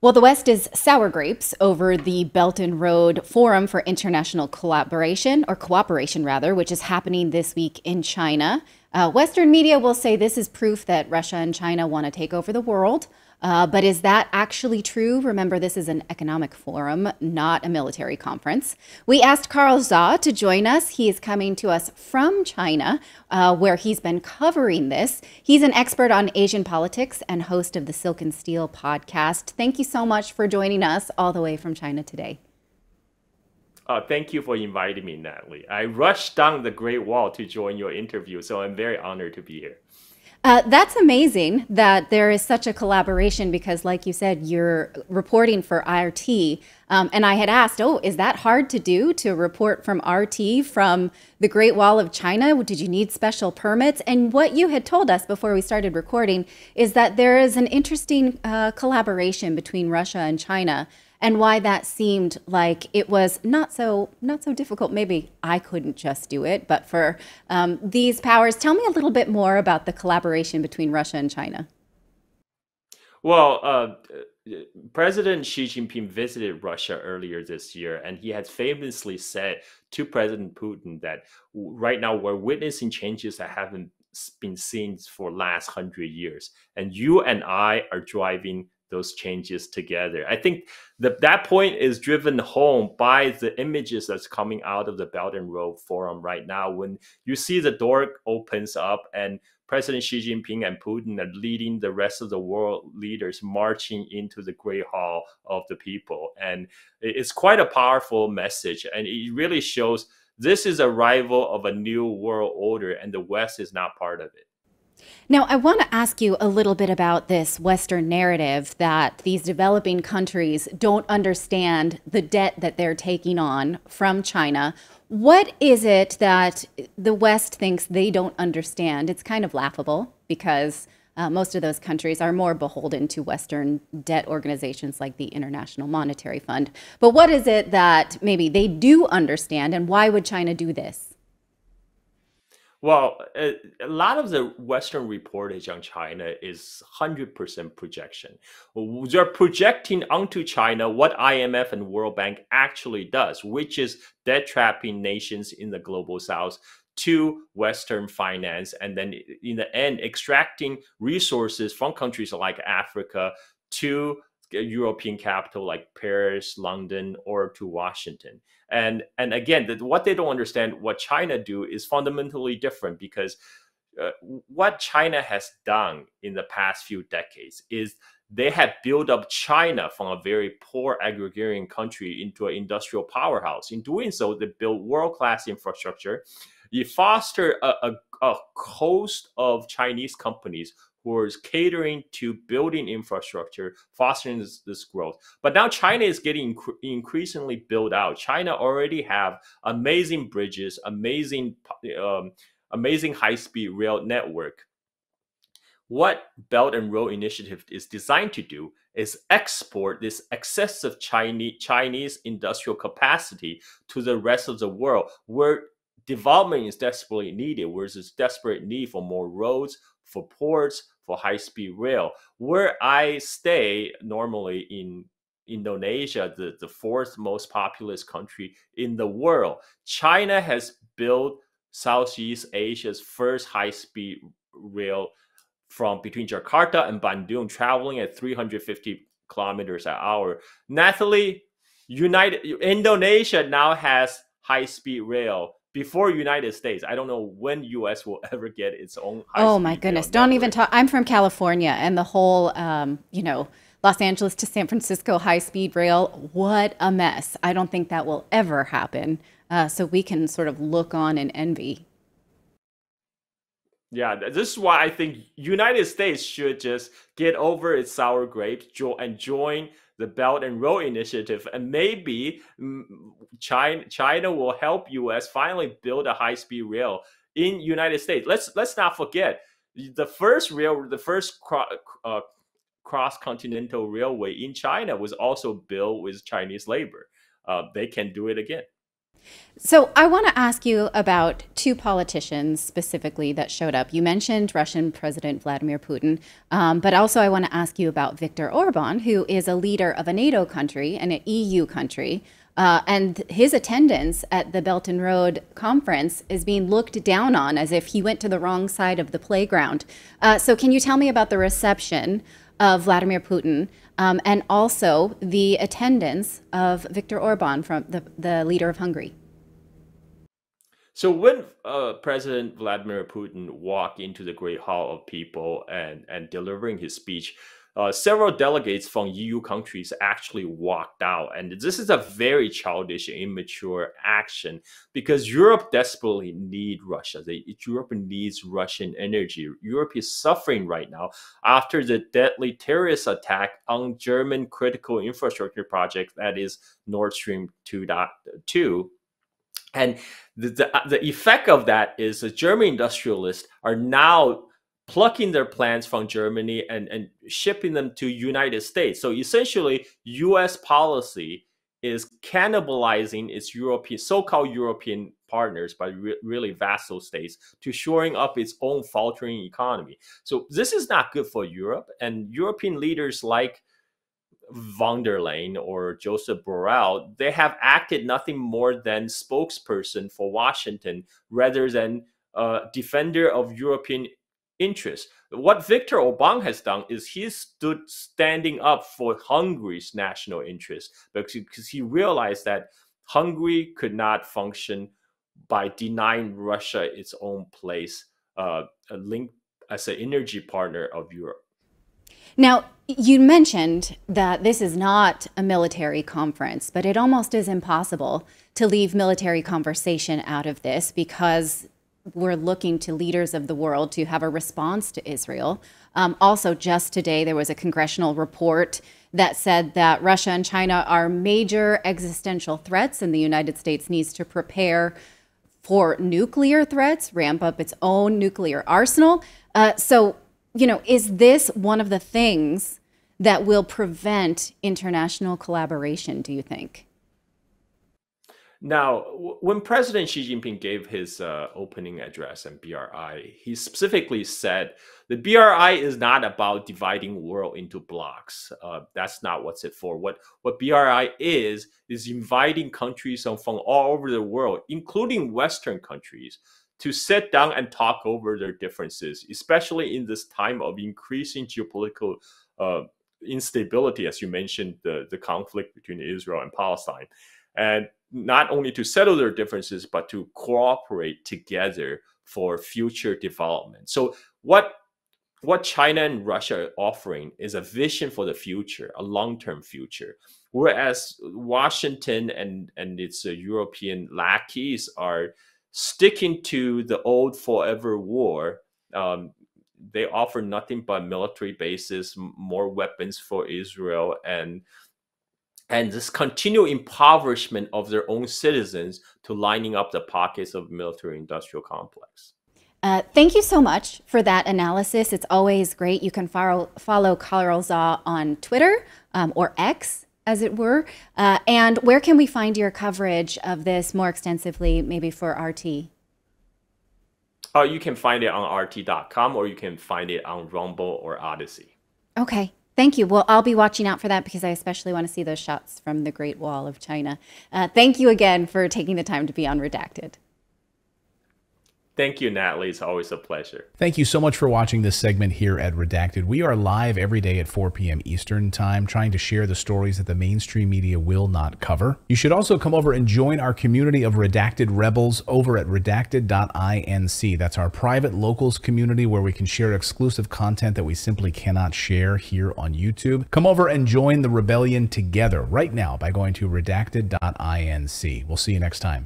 Well, the West is sour grapes over the Belt and Road Forum for International Collaboration, or Cooperation rather, which is happening this week in China. Western media will say this is proof that Russia and China want to take over the world. But is that actually true? Remember, this is an economic forum, not a military conference. We asked Carl Zha to join us. He is coming to us from China, where he's been covering this. He's an expert on Asian politics and host of the Silk and Steel podcast. Thank you so much for joining us all the way from China today. Thank you for inviting me, Natalie. I rushed down the Great Wall to join your interview, so I'm very honored to be here. That's amazing that there is such a collaboration because, like you said, you're reporting for RT. And I had asked, is that hard to do, to report from RT from the Great Wall of China? Did you need special permits? And what you had told us before we started recording is that there is an interesting collaboration between Russia and China, and why that seemed like it was not so difficult. Maybe I couldn't just do it, but for these powers, tell me a little bit more about the collaboration between Russia and China. Well, President Xi Jinping visited Russia earlier this year, and he had famously said to President Putin that right now we're witnessing changes that haven't been seen for the last 100 years. And you and I are driving those changes together. I think that point is driven home by the images that's coming out of the Belt and Road Forum right now. When you see the door opens up and President Xi Jinping and Putin are leading the rest of the world leaders marching into the Great Hall of the People. And it's quite a powerful message. And it really shows this is arrival of a new world order, and the West is not part of it. Now, I want to ask you a little bit about this Western narrative that these developing countries don't understand the debt that they're taking on from China. What is it that the West thinks they don't understand? It's kind of laughable because most of those countries are more beholden to Western debt organizations like the International Monetary Fund. But what is it that maybe they do understand, and why would China do this? Well, a lot of the Western reportage on China is 100% projection. They're projecting onto China what IMF and World Bank actually does, which is debt trapping nations in the global South to Western finance, and then in the end, extracting resources from countries like Africa to European capital like Paris, London, or to Washington. And again, what they don't understand, what China do is fundamentally different, because what China has done in the past few decades is they have built up China from a very poor agrarian country into an industrial powerhouse. In doing so, they built world-class infrastructure. You foster a host of Chinese companies who is catering to building infrastructure, fostering this growth. But now China is getting increasingly built out. China already have amazing bridges, amazing high-speed rail network. What Belt and Road Initiative is designed to do is export this excessive Chinese industrial capacity to the rest of the world, where development is desperately needed, where there's desperate need for more roads, for ports, for high-speed rail. Where I stay normally in Indonesia, the fourth most populous country in the world, China has built Southeast Asia's first high-speed rail from between Jakarta and Bandung, traveling at 350 kilometers an hour. Natalie, Indonesia now has high-speed rail before United States. I don't know when US will ever get its own high-speed rail. Oh my goodness, don't even talk. I'm from California, and the whole, Los Angeles to San Francisco high-speed rail, what a mess. I don't think that will ever happen. So we can sort of look on and envy. Yeah, this is why I think United States should just get over its sour grapes and join the Belt and Road Initiative, and maybe China will help US finally build a high-speed rail in United States. Let's not forget the first cross-continental railway in China was also built with Chinese labor. They can do it again. So I want to ask you about two politicians specifically that showed up. You mentioned Russian President Vladimir Putin, but also I want to ask you about Viktor Orban, who is a leader of a NATO country and an EU country. And his attendance at the Belt and Road conference is being looked down on as if he went to the wrong side of the playground. So can you tell me about the reception of Vladimir Putin and also the attendance of Viktor Orban, from the leader of Hungary? So when President Vladimir Putin walked into the Great Hall of People and delivering his speech, several delegates from EU countries actually walked out. And this is a very childish, immature action because Europe desperately needs Russia. Europe needs Russian energy. Europe is suffering right now after the deadly terrorist attack on German critical infrastructure project that is Nord Stream 2.2. And the effect of that is the German industrialists are now plucking their plants from Germany and shipping them to United States. So essentially, U.S. policy is cannibalizing its European, so-called European partners by really vassal states to shoring up its own faltering economy. So this is not good for Europe. And European leaders like von der Leyen or Joseph Borrell, they have acted nothing more than spokesperson for Washington rather than defender of European interests. What Viktor Orban has done is he stood standing up for Hungary's national interest because he realized that Hungary could not function by denying Russia its own place, linked as an energy partner of Europe. Now, you mentioned that this is not a military conference, but it almost is impossible to leave military conversation out of this because we're looking to leaders of the world to have a response to Israel. Also, just today, there was a congressional report that said that Russia and China are major existential threats, and the United States needs to prepare for nuclear threats, ramp up its own nuclear arsenal. Is this one of the things that will prevent international collaboration, do you think? Now, when President Xi Jinping gave his opening address on BRI, he specifically said the BRI is not about dividing the world into blocks. That's not what's it for. What BRI is inviting countries from all over the world, including Western countries, to sit down and talk over their differences, especially in this time of increasing geopolitical instability, as you mentioned, the conflict between Israel and Palestine. And not only to settle their differences, but to cooperate together for future development. So what China and Russia are offering is a vision for the future, a long-term future, whereas Washington and its European lackeys are sticking to the old forever war. They offer nothing but military bases, more weapons for Israel, and this continual impoverishment of their own citizens to lining up the pockets of military-industrial complex. Thank you so much for that analysis. It's always great. You can follow Carl Zha on Twitter or X, as it were. And where can we find your coverage of this more extensively, maybe for RT? You can find it on RT.com or you can find it on Rumble or Odyssey. Okay. Thank you. Well, I'll be watching out for that because I especially want to see those shots from the Great Wall of China. Thank you again for taking the time to be on Redacted. Thank you, Natalie. It's always a pleasure. Thank you so much for watching this segment here at Redacted. We are live every day at 4 p.m. Eastern Time, trying to share the stories that the mainstream media will not cover. You should also come over and join our community of Redacted Rebels over at redacted.inc. That's our private locals community where we can share exclusive content that we simply cannot share here on YouTube. Come over and join the rebellion together right now by going to redacted.inc. We'll see you next time.